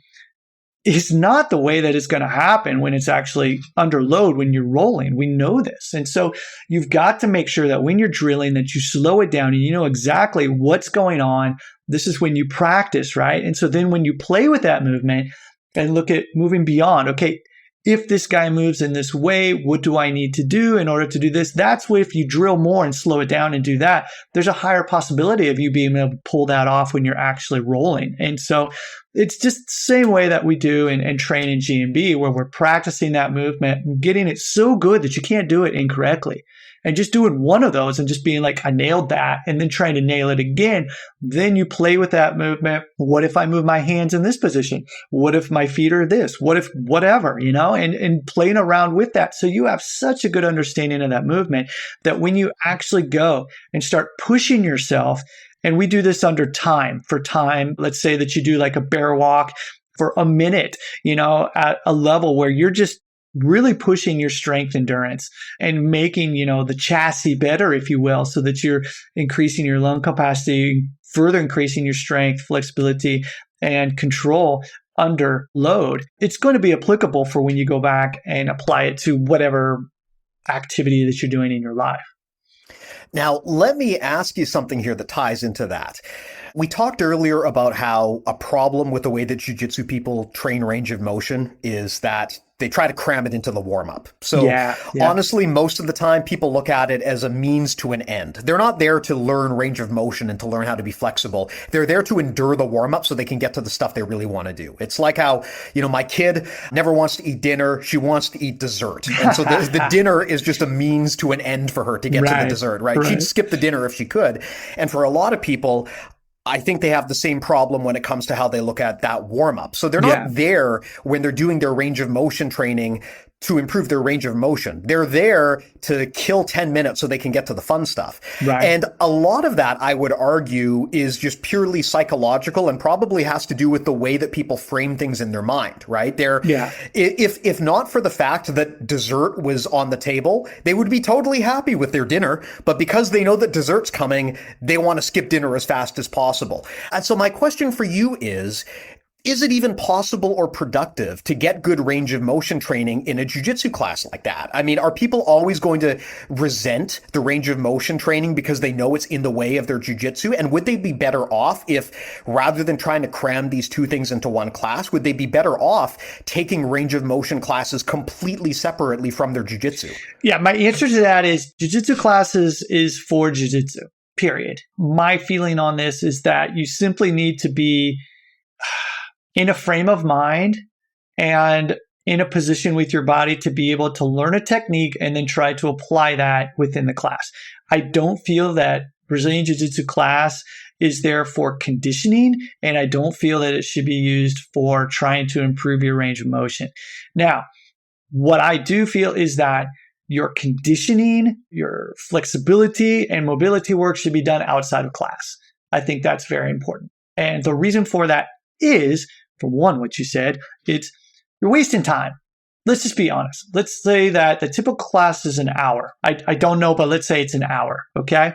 is not the way that it's going to happen when it's actually under load, when you're rolling. We know this. And so you've got to make sure that when you're drilling that you slow it down and you know exactly what's going on. This is when you practice, right? And so then when you play with that movement and look at moving beyond, okay, if this guy moves in this way, what do I need to do in order to do this? That's where if you drill more and slow it down and do that, there's a higher possibility of you being able to pull that off when you're actually rolling. And so it's just the same way that we do and train in GMB, where we're practicing that movement and getting it so good that you can't do it incorrectly. And just doing one of those and just being like, I nailed that, and then trying to nail it again. Then you play with that movement. What if I move my hands in this position? What if my feet are this? What if whatever, and playing around with that. So you have such a good understanding of that movement that when you actually go and start pushing yourself, and we do this under time, let's say that you do like a bear walk for a minute, at a level where you're just really pushing your strength endurance and making, the chassis better, if you will, so that you're increasing your lung capacity, further increasing your strength, flexibility, and control under load. It's going to be applicable for when you go back and apply it to whatever activity that you're doing in your life. Now, let me ask you something here that ties into that. We talked earlier about how a problem with the way that jiu-jitsu people train range of motion is that they try to cram it into the warm-up. So honestly, most of the time people look at it as a means to an end. They're not there to learn range of motion and to learn how to be flexible. They're there to endure the warm-up so they can get to the stuff they really want to do. It's like how, my kid never wants to eat dinner. She wants to eat dessert. And so the dinner is just a means to an end for her to get to the dessert, right? She'd skip the dinner if she could. And for a lot of people, I think they have the same problem when it comes to how they look at that warm-up. So they're not there when they're doing their range of motion training to improve their range of motion. They're there to kill 10 minutes so they can get to the fun stuff. Right. And a lot of that, I would argue, is just purely psychological and probably has to do with the way that people frame things in their mind, right? If not for the fact that dessert was on the table, they would be totally happy with their dinner. But because they know that dessert's coming, they want to skip dinner as fast as possible. And so my question for you is it even possible or productive to get good range of motion training in a jiu-jitsu class like that? I mean, are people always going to resent the range of motion training because they know it's in the way of their jiu-jitsu? And would they be better off if, rather than trying to cram these two things into one class, would they be better off taking range of motion classes completely separately from their jiu-jitsu? Yeah, my answer to that is jiu-jitsu classes is for jiu-jitsu. period. My feeling on this is that you simply need to be in a frame of mind and in a position with your body to be able to learn a technique and then try to apply that within the class. I don't feel that Brazilian Jiu-Jitsu class is there for conditioning, and I don't feel that it should be used for trying to improve your range of motion. Now, what I do feel is that your conditioning, your flexibility, and mobility work should be done outside of class. I think that's very important. And the reason for that is, for one, what you said, it's you're wasting time. Let's just be honest. Let's say that the typical class is an hour. I don't know, but let's say it's an hour, okay?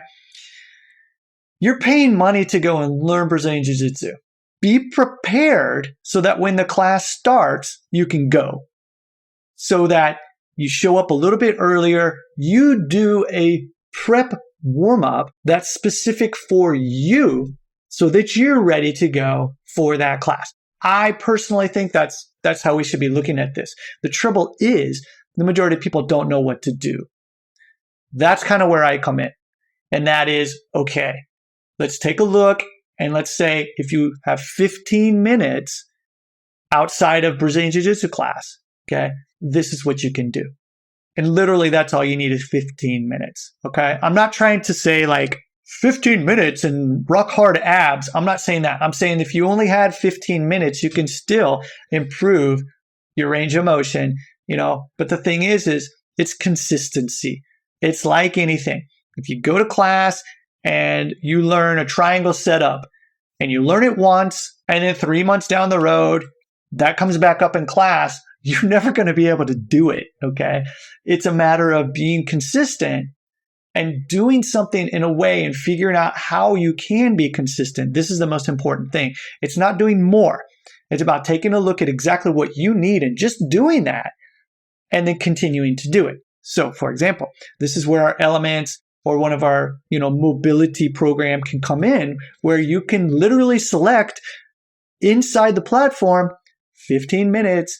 You're paying money to go and learn Brazilian Jiu-Jitsu. Be prepared so that when the class starts, you can go. So that you show up a little bit earlier, you do a prep warm-up that's specific for you so that you're ready to go for that class. I personally think that's how we should be looking at this. The trouble is the majority of people don't know what to do. That's kind of where I come in. And that is, okay, let's take a look and let's say if you have 15 minutes outside of Brazilian Jiu-Jitsu class, okay, this is what you can do. And literally that's all you need is 15 minutes, okay? I'm not trying to say like 15 minutes and rock hard abs. I'm not saying that. I'm saying if you only had 15 minutes, you can still improve your range of motion, but the thing is it's consistency. It's like anything. If you go to class and you learn a triangle setup and you learn it once and then 3 months down the road, that comes back up in class, you're never going to be able to do it, okay? It's a matter of being consistent and doing something in a way and figuring out how you can be consistent. This is the most important thing. It's not doing more. It's about taking a look at exactly what you need and just doing that and then continuing to do it. So, for example, this is where our elements or one of our, mobility program can come in, where you can literally select inside the platform, 15 minutes,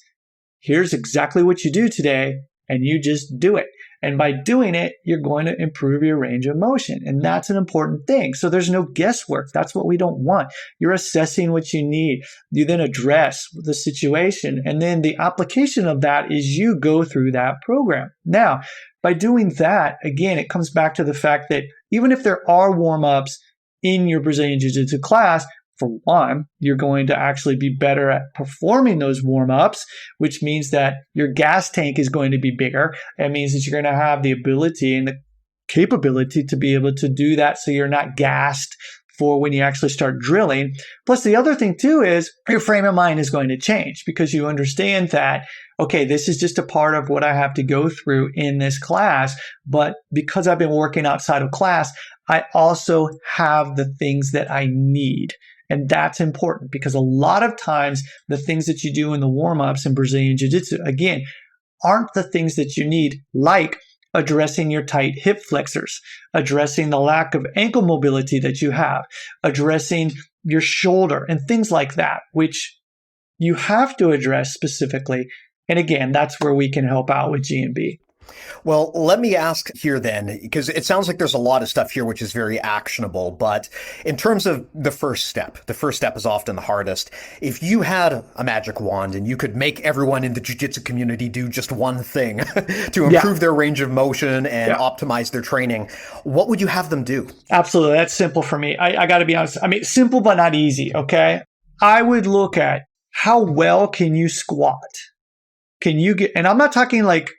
here's exactly what you do today, and you just do it. And by doing it, you're going to improve your range of motion. And that's an important thing. So there's no guesswork. That's what we don't want. You're assessing what you need. You then address the situation. And then the application of that is you go through that program. Now, by doing that, again, it comes back to the fact that even if there are warm-ups in your Brazilian Jiu-Jitsu class, for one, you're going to actually be better at performing those warm-ups, which means that your gas tank is going to be bigger. It means that you're going to have the ability and the capability to be able to do that so you're not gassed for when you actually start drilling. Plus, the other thing too is your frame of mind is going to change because you understand that, okay, this is just a part of what I have to go through in this class. But because I've been working outside of class, I also have the things that I need. And that's important because a lot of times the things that you do in the warm-ups in Brazilian Jiu-Jitsu, again, aren't the things that you need, like addressing your tight hip flexors, addressing the lack of ankle mobility that you have, addressing your shoulder and things like that, which you have to address specifically. And again, that's where we can help out with GMB. Well, let me ask here then, because it sounds like there's a lot of stuff here which is very actionable, but in terms of the first step is often the hardest. If you had a magic wand and you could make everyone in the jiu-jitsu community do just one thing to improve their range of motion and optimize their training, what would you have them do? Absolutely. That's simple for me. I got to be honest. I mean, simple but not easy, okay? I would look at how well can you squat? Can you get, and I'm not talking like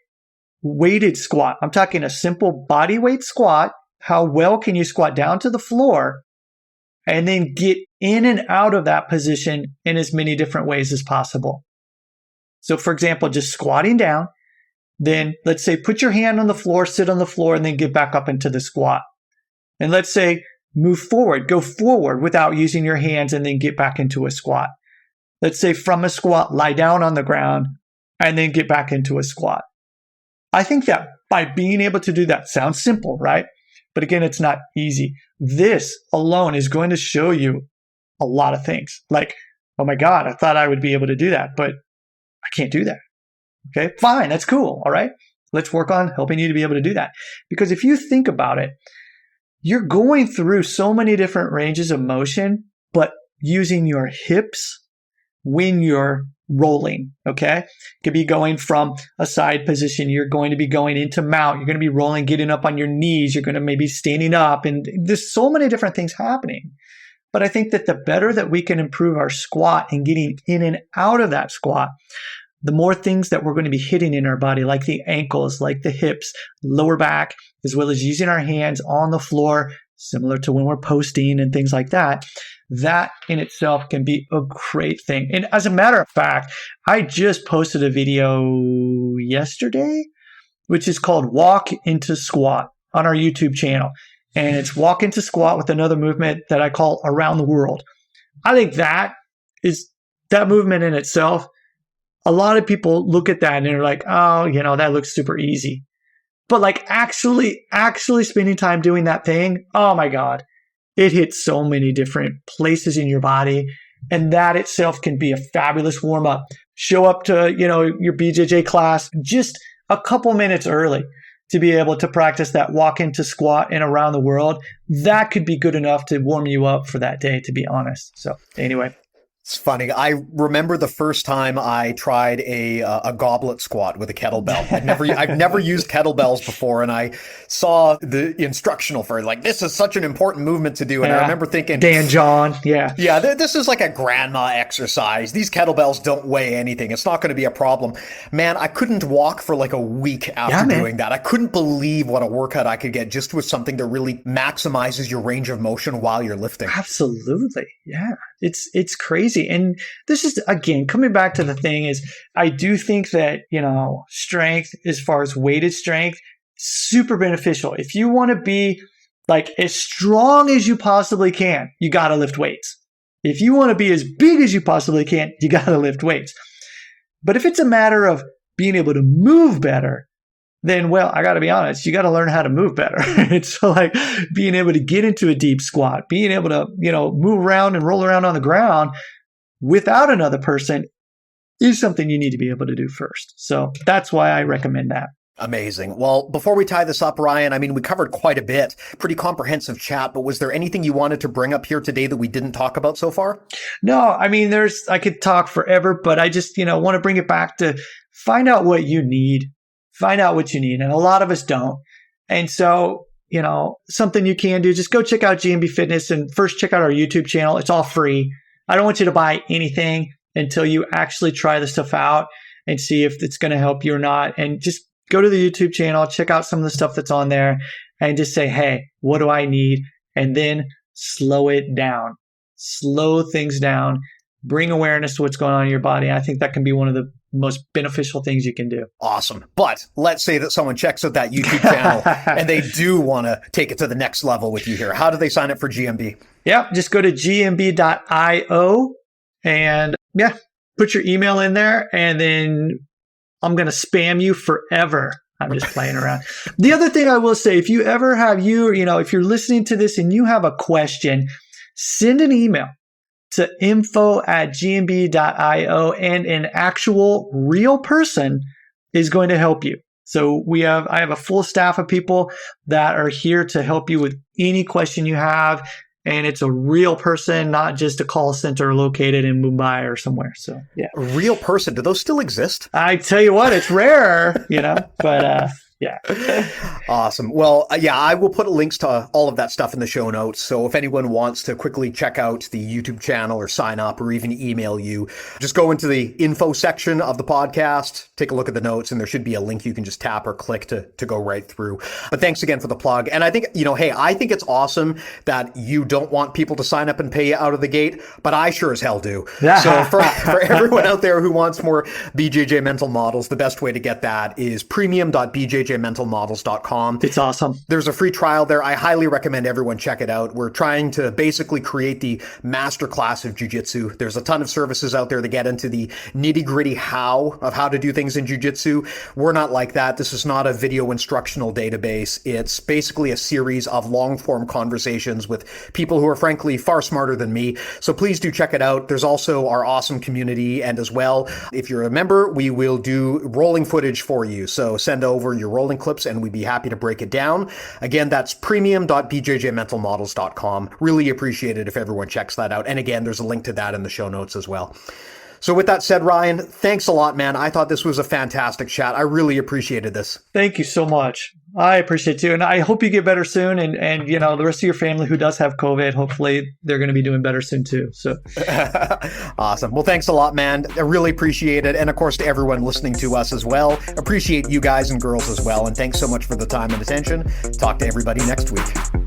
weighted squat. I'm talking a simple body weight squat. How well can you squat down to the floor and then get in and out of that position in as many different ways as possible? So for example, just squatting down, then let's say put your hand on the floor, sit on the floor, and then get back up into the squat. And let's say move forward, go forward without using your hands and then get back into a squat. Let's say from a squat, lie down on the ground and then get back into a squat. I think that by being able to do that sounds simple, right? But again, it's not easy. This alone is going to show you a lot of things. Like, oh my God, I thought I would be able to do that, but I can't do that. Okay, fine, that's cool. All right, let's work on helping you to be able to do that. Because if you think about it, you're going through so many different ranges of motion, but using your hips when you're rolling, okay? It could be going from a side position. You're going to be going into mount. You're going to be rolling, getting up on your knees. You're going to maybe standing up. And there's so many different things happening. But I think that the better that we can improve our squat and getting in and out of that squat, the more things that we're going to be hitting in our body, like the ankles, like the hips, lower back, as well as using our hands on the floor, similar to when we're posting and things like that. That in itself can be a great thing. And as a matter of fact, I just posted a video yesterday, which is called Walk into Squat on our YouTube channel. And it's walk into squat with another movement that I call Around the World. I think that movement in itself, a lot of people look at that and they're like, oh, that looks super easy. But like actually spending time doing that thing, oh my God, it hits so many different places in your body. And that itself can be a fabulous warm up. Show up to, your BJJ class just a couple minutes early to be able to practice that walk into squat and Around the World. That could be good enough to warm you up for that day, to be honest. So anyway. It's funny. I remember the first time I tried a goblet squat with a kettlebell. I've never used kettlebells before, and I saw the instructional for it. Like, this is such an important movement to do. And I remember thinking, Dan John, yeah, this is like a grandma exercise. These kettlebells don't weigh anything. It's not going to be a problem. Man, I couldn't walk for like a week after doing that. I couldn't believe what a workout I could get just with something that really maximizes your range of motion while you're lifting. Absolutely, yeah. It's crazy. And this is, again, coming back to the thing is, I do think that, strength, as far as weighted strength, super beneficial. If you want to be like as strong as you possibly can, you got to lift weights. If you want to be as big as you possibly can, you got to lift weights. But if it's a matter of being able to move better, then, well, I got to be honest, you got to learn how to move better. It's like being able to get into a deep squat, being able to, move around and roll around on the ground without another person is something you need to be able to do first. So that's why I recommend that. Amazing. Well, before we tie this up, Ryan, we covered quite a bit, pretty comprehensive chat, but was there anything you wanted to bring up here today that we didn't talk about so far? No, I could talk forever, but I just, want to bring it back to find out what you need. Find out what you need. And a lot of us don't. And so, something you can do, just go check out GMB Fitness and first check out our YouTube channel. It's all free. I don't want you to buy anything until you actually try the stuff out and see if it's going to help you or not. And just go to the YouTube channel, check out some of the stuff that's on there and just say, hey, what do I need? And then slow it down. Slow things down. Bring awareness to what's going on in your body. I think that can be one of the most beneficial things you can do. Awesome. But let's say that someone checks out that YouTube channel and they do want to take it to the next level with you here. How do they sign up for GMB? Yeah, just go to gmb.io and put your email in there, and then I'm going to spam you forever. I'm just playing around. The other thing I will say, if you ever have if you're listening to this and you have a question, send an email to info@gmb.io, and an actual real person is going to help you. So I have a full staff of people that are here to help you with any question you have. And it's a real person, not just a call center located in Mumbai or somewhere. So, yeah. A real person. Do those still exist? I tell you what, it's rare, but yeah. Awesome. Well, I will put links to all of that stuff in the show notes. So if anyone wants to quickly check out the YouTube channel or sign up or even email you, just go into the info section of the podcast, take a look at the notes, and there should be a link you can just tap or click to go right through. But thanks again for the plug. And I think, I think it's awesome that you don't want people to sign up and pay you out of the gate, but I sure as hell do. So for everyone out there who wants more BJJ mental models, the best way to get that is premium.bjjmentalmodels.com. It's awesome. There's a free trial there. I highly recommend everyone check it out. We're trying to basically create the master class of jiu-jitsu. There's a ton of services out there that get into the nitty-gritty how to do things in jiu-jitsu. We're not like that. This is not a video instructional database. It's basically a series of long-form conversations with people who are frankly far smarter than me. So please do check it out. There's also our awesome community, and as well, if you're a member, we will do rolling footage for you. So send over your rolling clips, and we'd be happy to break it down. Again, that's premium.bjjmentalmodels.com. Really appreciate it if everyone checks that out. And again, there's a link to that in the show notes as well. So with that said, Ryan, thanks a lot, man. I thought this was a fantastic chat. I really appreciated this. Thank you so much. I appreciate it too. And I hope you get better soon. And you know, the rest of your family who does have COVID, hopefully they're going to be doing better soon too. So awesome. Well, thanks a lot, man. I really appreciate it. And of course, to everyone listening to us as well. Appreciate you guys and girls as well. And thanks so much for the time and attention. Talk to everybody next week.